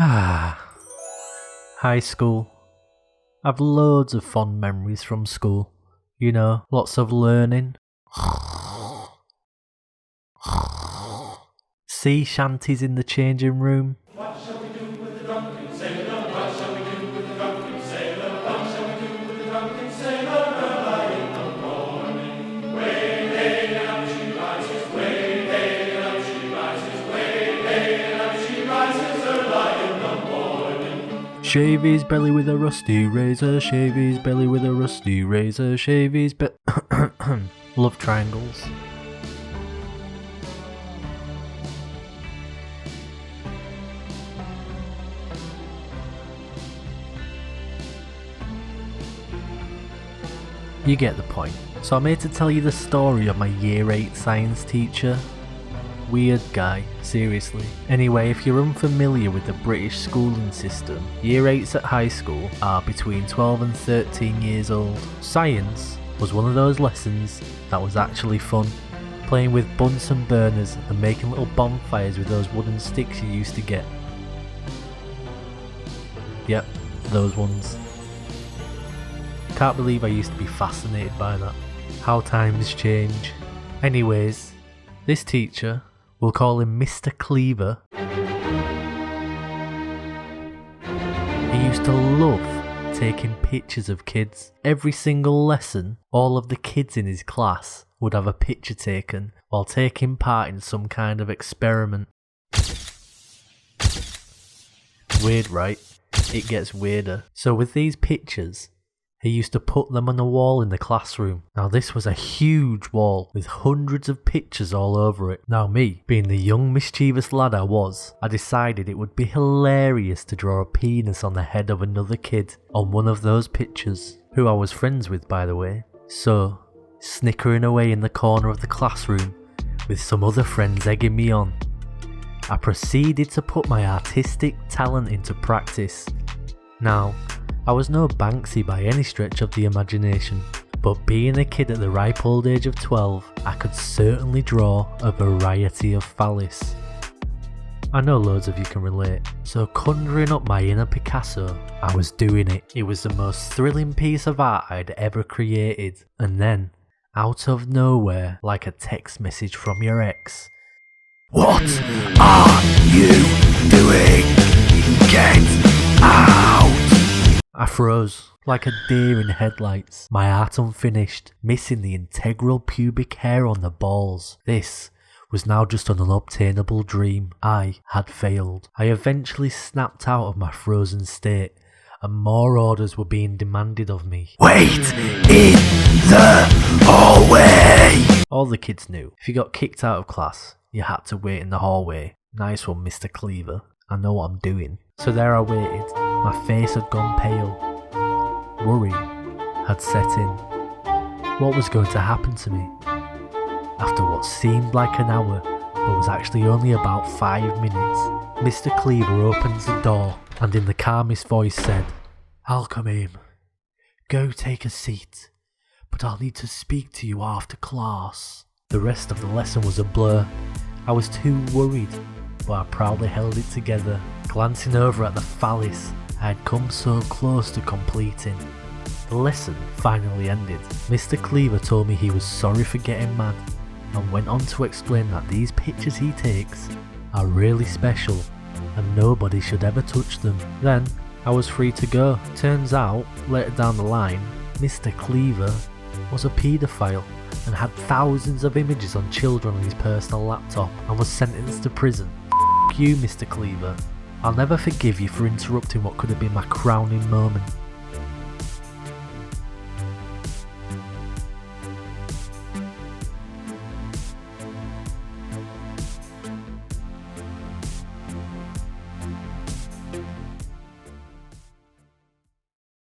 High school. I've loads of fond memories from school. You know, lots of learning. Sea shanties in the changing room. What shall we do with the drunken sailor? What shall we do with the drunken sailor? What shall we do with the drunken sailor? Early in the morning. Way, hey, and up she rises. Way, hey, and up she rises. Way, hey, and up she rises. Early in the morning. Shave his belly with a rusty razor. Shave his belly with a rusty razor. Shave his Love triangles. You get the point. So I'm here to tell you the story of my year 8 science teacher. Weird guy, seriously. Anyway, if you're unfamiliar with the British schooling system, year 8s at high school are between 12 and 13 years old. Science was one of those lessons that was actually fun. Playing with Bunsen burners and making little bonfires with those wooden sticks you used to get. Yep, those ones. Can't believe I used to be fascinated by that. How times change. Anyways, this teacher, we'll call him Mr. Cleaver. He used to love taking pictures of kids. Every single lesson, all of the kids in his class would have a picture taken while taking part in some kind of experiment. Weird, right? It gets weirder. So with these pictures, he used to put them on a wall in the classroom. Now this was a huge wall with hundreds of pictures all over it. Now me, being the young mischievous lad I was, I decided it would be hilarious to draw a penis on the head of another kid on one of those pictures, who I was friends with by the way. So, snickering away in the corner of the classroom with some other friends egging me on, I proceeded to put my artistic talent into practice. Now, I was no Banksy by any stretch of the imagination, but being a kid at the ripe old age of 12, I could certainly draw a variety of phallus. I know loads of you can relate, so conjuring up my inner Picasso, I was doing it. It was the most thrilling piece of art I'd ever created, and then, out of nowhere, like a text message from your ex, "What are you doing? Get out!" I froze, like a deer in headlights, my art unfinished, missing the integral pubic hair on the balls. This was now just an unobtainable dream. I had failed. I eventually snapped out of my frozen state, and more orders were being demanded of me. "Wait in the hallway!" All the kids knew, if you got kicked out of class, you had to wait in the hallway. Nice one, Mr. Cleaver. I know what I'm doing. So there I waited. My face had gone pale. Worry had set in. What was going to happen to me? After what seemed like an hour, but was actually only about 5 minutes, Mr. Cleaver opens the door and in the calmest voice said, "Alchememe, go take a seat, but I'll need to speak to you after class." The rest of the lesson was a blur. I was too worried, but I proudly held it together. Glancing over at the phallus I had come so close to completing. The lesson finally ended. Mr. Cleaver told me he was sorry for getting mad and went on to explain that these pictures he takes are really special and nobody should ever touch them. Then I was free to go. Turns out, later down the line, Mr. Cleaver was a paedophile and had thousands of images on children on his personal laptop and was sentenced to prison. F*** you, Mr. Cleaver. I'll never forgive you for interrupting what could have been my crowning moment.